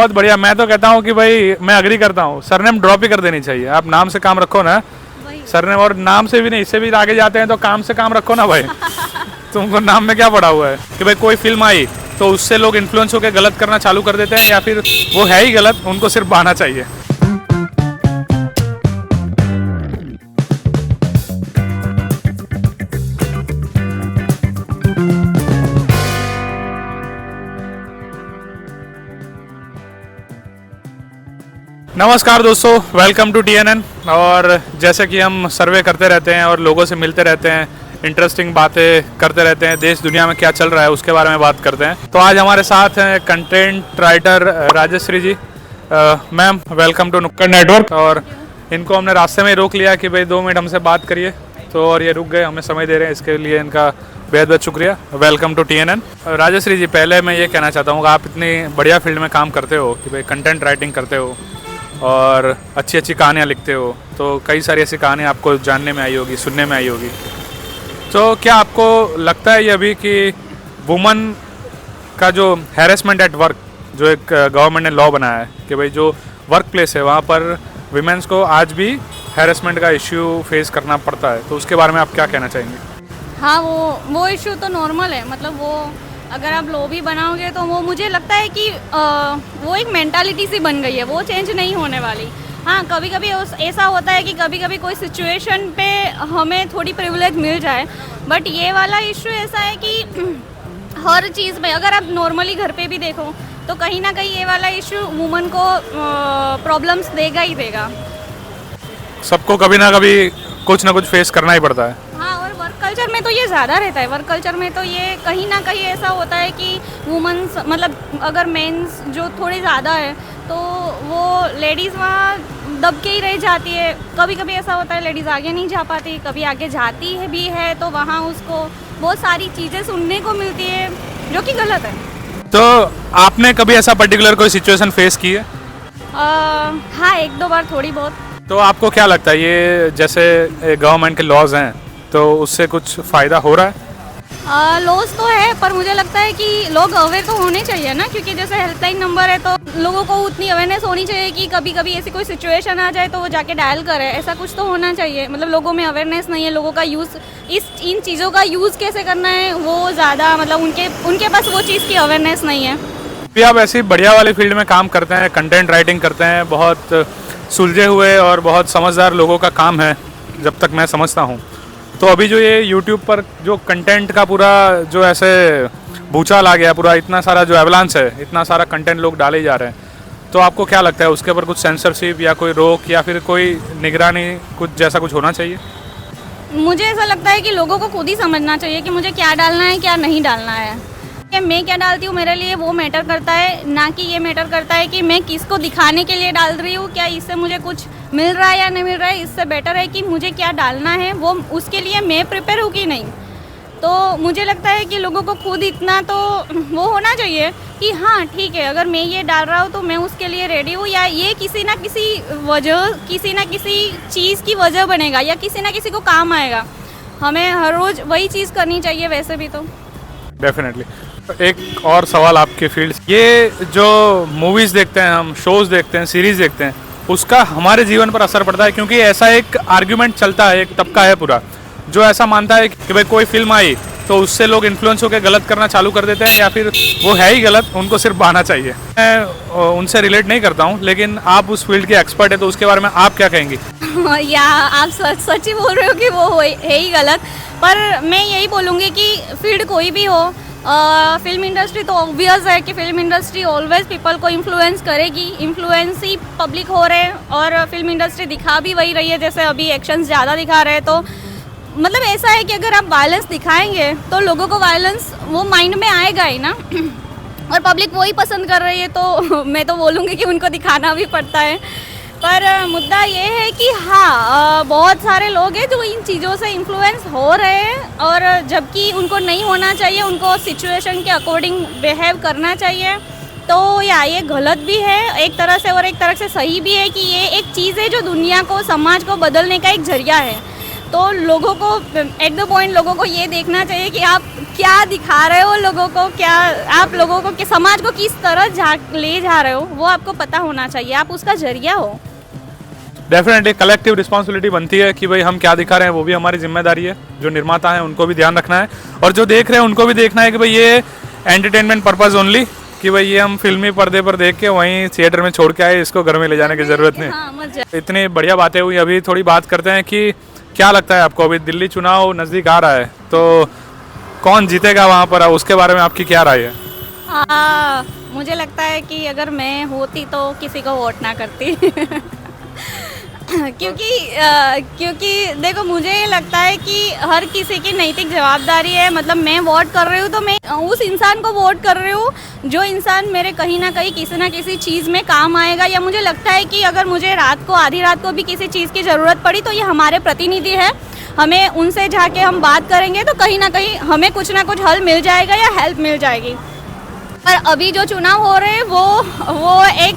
बहुत बढ़िया। मैं तो कहता हूँ कि भाई मैं अग्री करता हूँ, सरनेम ड्रॉप ही कर देनी चाहिए। आप नाम से काम रखो ना, सरनेम। और नाम से भी नहीं, इससे भी आगे जाते हैं तो काम से काम रखो ना भाई। तुमको नाम में क्या पड़ा हुआ है कि भाई कोई फिल्म आई तो उससे लोग इन्फ्लुएंस होकर गलत करना चालू कर देते हैं, या फिर वो है ही गलत, उनको सिर्फ बहाना चाहिए। नमस्कार दोस्तों, वेलकम टू TNN। और जैसे कि हम सर्वे करते रहते हैं और लोगों से मिलते रहते हैं, इंटरेस्टिंग बातें करते रहते हैं, देश दुनिया में क्या चल रहा है उसके बारे में बात करते हैं। तो आज हमारे साथ हैं content writer Rajshree ji. Ma'am, welcome to Nukkad network. और इनको हमने रास्ते में ही रोक लिया कि भाई 2 मिनट हमसे बात करिए, तो और ये रुक गए, हमें समय दे रहे हैं, इसके लिए इनका बेहद बेहद शुक्रिया। Welcome to TNN। Rajshree ji, पहले मैं ये कहना चाहता हूँ कि आप इतनी बढ़िया फील्ड में काम करते हो कि भाई कंटेंट राइटिंग करते हो और अच्छी अच्छी कहानियाँ लिखते हो, तो कई सारी ऐसी कहानियाँ आपको जानने में आई होगी, सुनने में आई होगी। तो क्या आपको लगता है ये अभी कि वुमन का जो हैरेसमेंट एट वर्क, जो एक गवर्नमेंट ने लॉ बनाया है कि भाई जो वर्क प्लेस है वहाँ पर विमेंस को आज भी हैरेसमेंट का इश्यू फेस करना पड़ता है, तो उसके बारे में आप क्या कहना चाहेंगे? हाँ, वो इशू तो नॉर्मल है। मतलब वो अगर आप लो भी बनाओगे तो वो मुझे लगता है कि वो एक मेंटालिटी सी बन गई है, वो चेंज नहीं होने वाली। हाँ, कभी कभी ऐसा होता है कि कभी कभी कोई सिचुएशन पे हमें थोड़ी प्रिविलेज मिल जाए, बट ये वाला इशू ऐसा है कि हर चीज़ में अगर आप नॉर्मली घर पे भी देखो तो कहीं ना कहीं ये वाला इशू वुमन को प्रॉब्लम्स देगा ही देगा। सबको कभी ना कभी कुछ ना कुछ फेस करना ही पड़ता है। हाँ, और वर्क कल्चर में तो ये ज़्यादा रहता है। वर्क कल्चर में तो ये कहीं ना कहीं ऐसा होता है कि वुमेन्स, मतलब अगर मेंस जो थोड़े ज़्यादा है तो वो लेडीज़ वहाँ दब के ही रह जाती है। कभी कभी ऐसा होता है लेडीज़ आगे नहीं जा पाती, कभी आगे जाती है भी है तो वहाँ उसको बहुत सारी चीज़ें सुनने को मिलती है जो कि गलत है। तो आपने कभी ऐसा पर्टिकुलर कोई सिचुएशन फेस की है? हाँ, 1-2 बार थोड़ी बहुत। तो आपको क्या लगता है ये जैसे गवर्नमेंट के लॉज हैं तो उससे कुछ फ़ायदा हो रहा है? लॉस तो है, पर मुझे लगता है कि लोग अवेयर तो होने चाहिए ना, क्योंकि जैसे हेल्पलाइन नंबर है तो लोगों को उतनी अवेयरनेस होनी चाहिए कि कभी कभी ऐसी कोई सिचुएशन आ जाए तो वो जाके डायल करे। ऐसा कुछ तो होना चाहिए। मतलब लोगों में अवेयरनेस नहीं है, लोगों का यूज़ इन चीज़ों का यूज़ कैसे करना है वो ज़्यादा, मतलब उनके पास वो चीज़ की अवेयरनेस नहीं है। भी आप ऐसी बढ़िया वाली फील्ड में काम करते हैं, कंटेंट राइटिंग करते हैं, बहुत सुलझे हुए और बहुत समझदार लोगों का काम है जब तक मैं समझता हूँ। तो अभी जो ये YouTube पर जो कंटेंट का पूरा जो ऐसे भूचाल आ गया, पूरा इतना सारा जो एवलांस है, इतना सारा कंटेंट लोग डाले जा रहे हैं, तो आपको क्या लगता है उसके ऊपर कुछ सेंसरशिप या कोई रोक या फिर कोई निगरानी, कुछ जैसा कुछ होना चाहिए? मुझे ऐसा लगता है कि लोगों को खुद ही समझना चाहिए कि मुझे क्या डालना है, क्या नहीं डालना है। कि मैं क्या डालती हूँ मेरे लिए वो मैटर करता है, ना कि ये मैटर करता है कि मैं किसको दिखाने के लिए डाल रही हूँ, क्या इससे मुझे कुछ मिल रहा है या नहीं मिल रहा है। इससे बेटर है कि मुझे क्या डालना है वो उसके लिए मैं प्रिपेयर हूँ कि नहीं। तो मुझे लगता है कि लोगों को खुद इतना तो वो होना चाहिए कि हाँ ठीक है, अगर मैं ये डाल रहा हूँ तो मैं उसके लिए रेडी हूँ, या ये किसी ना किसी चीज़ की वजह बनेगा या किसी ना किसी को काम आएगा। हमें हर रोज़ वही चीज़ करनी चाहिए वैसे भी तो। डेफिनेटली। एक और सवाल आपके फील्ड, ये जो मूवीज़ देखते हैं हम, शोज़ देखते हैं, सीरीज़ देखते हैं, उसका हमारे जीवन पर असर पड़ता है? क्योंकि ऐसा एक आर्ग्यूमेंट चलता है, एक तबका है पूरा जो ऐसा मानता है कि भाई कोई फिल्म आई तो उससे लोग इन्फ्लुएंस होकर गलत करना चालू कर देते हैं, या फिर वो है ही गलत, उनको सिर्फ बहाना चाहिए। मैं उनसे रिलेट नहीं करता हूँ, लेकिन आप उस फील्ड के एक्सपर्ट है तो उसके बारे में आप क्या कहेंगी? या आप सच ही बोल रहे हो कि वो है ही गलत, पर मैं यही बोलूँगी कि फील्ड कोई भी हो, फिल्म इंडस्ट्री तो ऑब्वियस है कि फिल्म इंडस्ट्री ऑलवेज पीपल को इन्फ्लुएंस करेगी। इन्फ्लुएंस ही पब्लिक हो रहे हैं और फिल्म इंडस्ट्री दिखा भी वही रही है। जैसे अभी एक्शंस ज़्यादा दिखा रहे हैं तो मतलब ऐसा है कि अगर आप वायलेंस दिखाएंगे तो लोगों को वायलेंस वो माइंड में आएगा ही ना। और पब्लिक वही पसंद कर रही है तो मैं तो बोलूँगी कि उनको दिखाना भी पड़ता है। पर मुद्दा ये है कि हाँ, बहुत सारे लोग हैं जो इन चीज़ों से इन्फ्लुएंस हो रहे हैं, और जबकि उनको नहीं होना चाहिए, उनको सिचुएशन के अकॉर्डिंग बिहेव करना चाहिए। तो या ये गलत भी है एक तरह से और एक तरह से सही भी है कि ये एक चीज़ है जो दुनिया को, समाज को बदलने का एक जरिया है। तो लोगों को एट द पॉइंट लोगों को ये देखना चाहिए कि आप क्या दिखा रहे हो लोगों को, क्या आप लोगों को कि समाज को किस तरह ले जा रहे हो, वो आपको पता होना चाहिए, आप उसका जरिया हो। डेफिनेटली कलेक्टिव रिस्पॉन्सिबिलिटी बनती है कि भाई हम क्या दिखा रहे हैं, वो भी हमारी जिम्मेदारी है। जो निर्माता हैं उनको भी ध्यान रखना है, और जो देख रहे हैं उनको भी देखना है कि भाई ये एंटरटेनमेंट पर्पज ओनली, कि भाई ये हम फिल्मी पर्दे पर देख के वहीं थिएटर में छोड़ के आए, इसको घर में ले जाने की ज़रूरत नहीं। हाँ, मत जा। इतनी बढ़िया बातें हुई, अभी थोड़ी बात करते हैं कि क्या लगता है आपको, अभी दिल्ली चुनाव नज़दीक आ रहा है तो कौन जीतेगा वहाँ पर, उसके बारे में आपकी क्या राय है? मुझे लगता है कि अगर मैं होती तो किसी को वोट ना करती क्योंकि देखो मुझे ये लगता है कि हर किसी की नैतिक जवाबदारी है। मतलब मैं वोट कर रही हूँ तो मैं उस इंसान को वोट कर रही हूँ जो इंसान मेरे कहीं ना कहीं किसी ना किसी चीज़ में काम आएगा, या मुझे लगता है कि अगर मुझे रात को आधी रात को भी किसी चीज़ की ज़रूरत पड़ी तो ये हमारे प्रतिनिधि है, हमें उनसे जाके हम बात करेंगे तो कहीं ना कहीं हमें कुछ ना कुछ हल मिल जाएगा या हेल्प मिल जाएगी। पर अभी जो चुनाव हो रहे हैं वो एक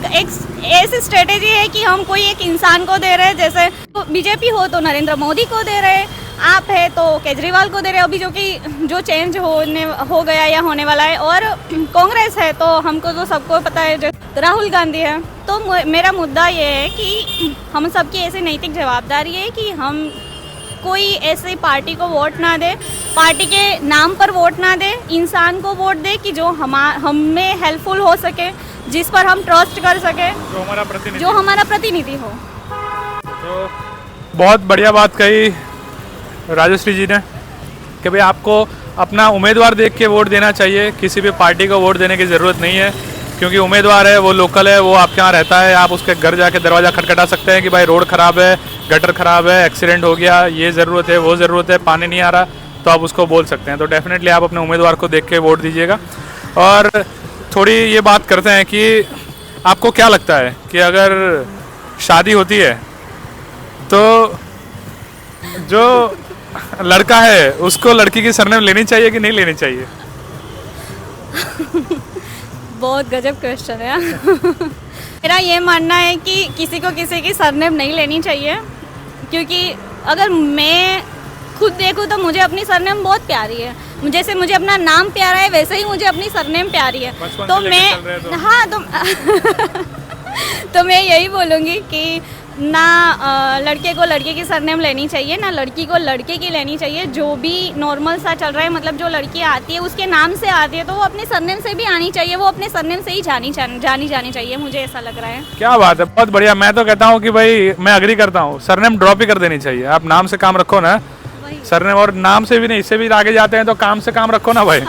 ऐसी स्ट्रेटेजी है कि हम कोई एक इंसान को दे रहे हैं, जैसे तो बीजेपी हो तो नरेंद्र मोदी को दे रहे हैं, आप है तो केजरीवाल को दे रहे हैं, अभी जो चेंज हो गया या होने वाला है, और कांग्रेस है तो हमको तो सबको पता है जो राहुल गांधी है। तो मेरा मुद्दा ये है कि हम सबकी ऐसी नैतिक जवाबदारी है कि हम कोई ऐसी पार्टी को वोट ना दे, पार्टी के नाम पर वोट ना दे, इंसान को वोट दे कि जो हमें हेल्पफुल हो सके, जिस पर हम ट्रस्ट कर सके, जो हमारा प्रतिनिधि हो। तो बहुत बढ़िया बात कही राजश्री जी ने कि भाई आपको अपना उम्मीदवार देख के वोट देना चाहिए, किसी भी पार्टी को वोट देने की ज़रूरत नहीं है, क्योंकि उम्मीदवार है वो लोकल है, वो आपके यहाँ रहता है, आप उसके घर जाके दरवाज़ा खटखटा सकते हैं कि भाई रोड ख़राब है, गटर ख़राब है, एक्सीडेंट हो गया, ये ज़रूरत है, वो ज़रूरत है, पानी नहीं आ रहा, तो आप उसको बोल सकते हैं। तो डेफिनेटली आप अपने उम्मीदवार को देख के वोट दीजिएगा। और थोड़ी ये बात करते हैं कि आपको क्या लगता है कि अगर शादी होती है तो जो लड़का है उसको लड़की की सरनेम लेनी चाहिए कि नहीं लेनी चाहिए? बहुत गजब क्वेश्चन है मेरा ये मानना है कि किसी को किसी की सरनेम नहीं लेनी चाहिए, क्योंकि अगर मैं खुद देखूँ तो मुझे अपनी सरनेम बहुत प्यारी है, जैसे मुझे अपना नाम प्यारा है वैसे ही मुझे अपनी सरनेम प्यारी है। तो मैं हाँ तो मैं यही बोलूँगी कि ना लड़के को लड़के की सरनेम लेनी चाहिए, ना लड़की को लड़के की लेनी चाहिए। जो भी नॉर्मल सा चल रहा है, मतलब जो लड़की आती है उसके नाम से आती है तो वो अपने सरनेम से भी आनी चाहिए, वो अपने सरनेम से ही जानी चाहिए, मुझे ऐसा लग रहा है। क्या बात है, बहुत बढ़िया। मैं तो कहता हूँ कि भाई मैं अग्री करता हूँ, सरनेम ड्रॉप ही कर देनी चाहिए। आप नाम से काम रखो ना, सरनेम, और नाम से भी नहीं, इससे भी आगे जाते हैं तो काम से काम रखो ना भाई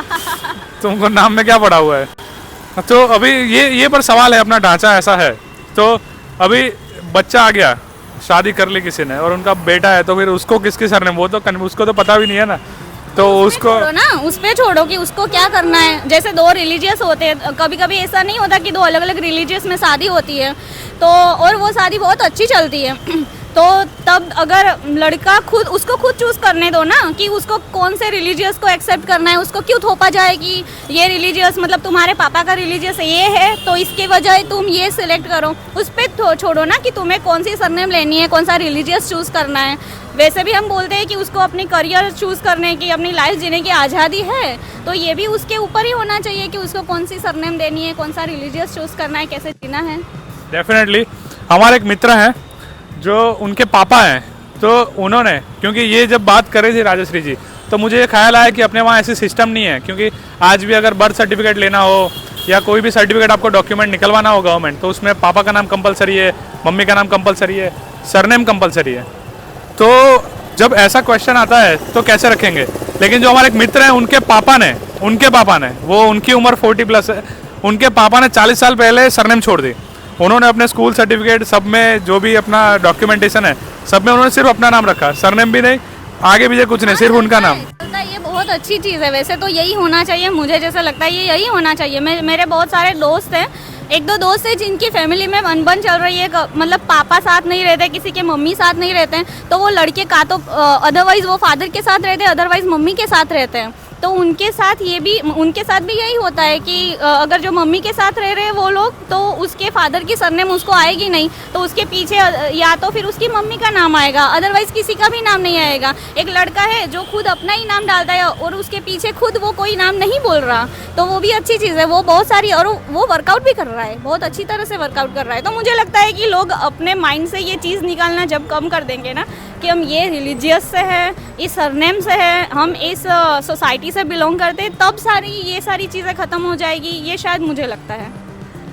तुमको नाम में क्या पड़ा हुआ है। तो अभी ये पर सवाल है, अपना ढांचा ऐसा है, तो अभी बच्चा आ गया, शादी कर ली किसी ने और उनका बेटा है, तो फिर उसको किसकी सरनेम, वो तो उसको तो पता भी नहीं है ना, तो उसको उस पे छोड़ो कि उसको क्या करना है। जैसे दो रिलीजियस होते हैं, कभी कभी ऐसा नहीं होता कि दो अलग अलग रिलीजियस में शादी होती है तो, और वो शादी बहुत अच्छी चलती है तो तब अगर लड़का उसको खुद चूज करने दो ना कि उसको कौन से रिलीजियस को एक्सेप्ट करना है। उसको क्यों थोपा जाए कि ये रिलीजियस, मतलब तुम्हारे पापा का रिलीजियस ये है तो इसके वजह तुम ये सिलेक्ट करो। उस पर छोड़ो ना कि तुम्हें कौन सी सरनेम लेनी है, कौन सा रिलीजियस चूज करना है। वैसे भी हम बोलते हैं कि उसको अपनी करियर चूज करने की, अपनी लाइफ जीने की आज़ादी है, तो ये भी उसके ऊपर ही होना चाहिए कि उसको कौन सी सरनेम देनी है, कौन सा रिलीजियस चूज करना है, कैसे जीना है। डेफिनेटली हमारे एक मित्र हैं जो उनके पापा हैं, तो उन्होंने, क्योंकि ये जब बात कर रही थी राजश्री जी, तो मुझे ये ख्याल आया कि अपने वहाँ ऐसी सिस्टम नहीं है, क्योंकि आज भी अगर बर्थ सर्टिफिकेट लेना हो या कोई भी सर्टिफिकेट आपको डॉक्यूमेंट निकलवाना हो गवर्नमेंट, तो उसमें पापा का नाम कंपलसरी है, मम्मी का नाम कंपलसरी है, सरनेम कंपलसरी है। तो जब ऐसा क्वेश्चन आता है तो कैसे रखेंगे। लेकिन जो हमारे एक मित्र हैं, उनके पापा ने वो, उनकी उम्र 40+ है, उनके पापा ने 40 साल पहले सरनेम छोड़ दी। उन्होंने अपने स्कूल सर्टिफिकेट सब में जो भी अपना डॉक्यूमेंटेशन है सब में उन्होंने सिर्फ अपना नाम रखा, सरनेम भी नहीं, आगे पीछे कुछ नहीं, सिर्फ उनका नाम। ये बहुत अच्छी चीज़ है, वैसे तो यही होना चाहिए, मुझे जैसा लगता है ये यही होना चाहिए। मेरे बहुत सारे दोस्त हैं, एक दो दोस्त हैं जिनकी फैमिली में अनबन चल रही है, मतलब पापा साथ नहीं रहते, किसी के मम्मी साथ नहीं रहते हैं, तो वो लड़के का तो अदरवाइज वो फादर के साथ रहते हैं, अदरवाइज मम्मी के साथ रहते हैं। तो उनके साथ भी यही होता है कि अगर जो मम्मी के साथ रह रहे हैं वो लोग, तो उसके फादर की सरनेम उसको आएगी नहीं, तो उसके पीछे या तो फिर उसकी मम्मी का नाम आएगा, अदरवाइज किसी का भी नाम नहीं आएगा। एक लड़का है जो खुद अपना ही नाम डालता है और उसके पीछे खुद वो कोई नाम नहीं बोल रहा, तो वो भी अच्छी चीज़ है। वो बहुत सारी, और वो वर्कआउट भी कर रहा है, बहुत अच्छी तरह से वर्कआउट कर रहा है। तो मुझे लगता है कि लोग अपने माइंड से ये चीज़ निकालना जब कम कर देंगे ना, कि हम ये रिलीजियस से है, इस सरनेम से है, हम इस सोसाइटी से बिलोंग करते हैं, तब ये सारी चीज़ें ख़त्म हो जाएगी, ये शायद मुझे लगता है।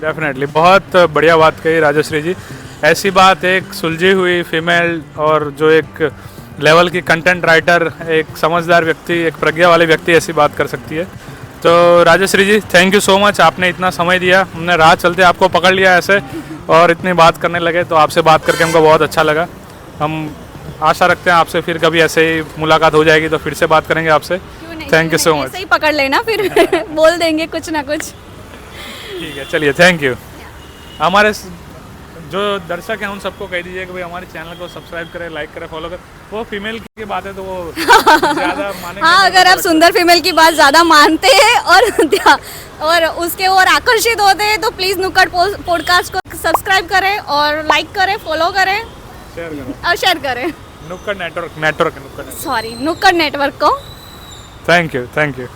डेफिनेटली, बहुत बढ़िया बात कही राजश्री जी। ऐसी बात एक सुलझी हुई फीमेल और जो एक लेवल की कंटेंट राइटर, एक समझदार व्यक्ति, एक प्रज्ञा वाले व्यक्ति ऐसी बात कर सकती है। तो राजश्री जी, थैंक यू सो मच, आपने इतना समय दिया। हमने राह चलते आपको पकड़ लिया ऐसे और इतनी बात करने लगे, तो आपसे बात करके हमको बहुत अच्छा लगा। हम आशा रखते हैं आपसे फिर कभी ऐसे ही मुलाकात हो जाएगी तो फिर से बात करेंगे आपसे। Thank you so much. ऐसे ही पकड़ लेना, फिर बोल देंगे कुछ ना कुछ। ठीक है, चलिए, थैंक यू। हमारे जो दर्शक हैं उन सबको कह दीजिए कि भाई हमारे चैनल को सब्सक्राइब करें, लाइक करें, फॉलो करें। वो फीमेल की बात है तो वो ज़्यादा मानेंगे। हाँ, अगर आप सुंदर फीमेल की बात ज़्यादा मानते हैं और उसके और आकर्षित होते हैं, तो प्लीज़ नुक्कड़ पॉडकास्ट को सब्सक्राइब करें और लाइक करें, फॉलो करें और शेयर करें। नुक्कड़ नेटवर्क नुक्कड़ नेटवर्क को। Thank you, thank you.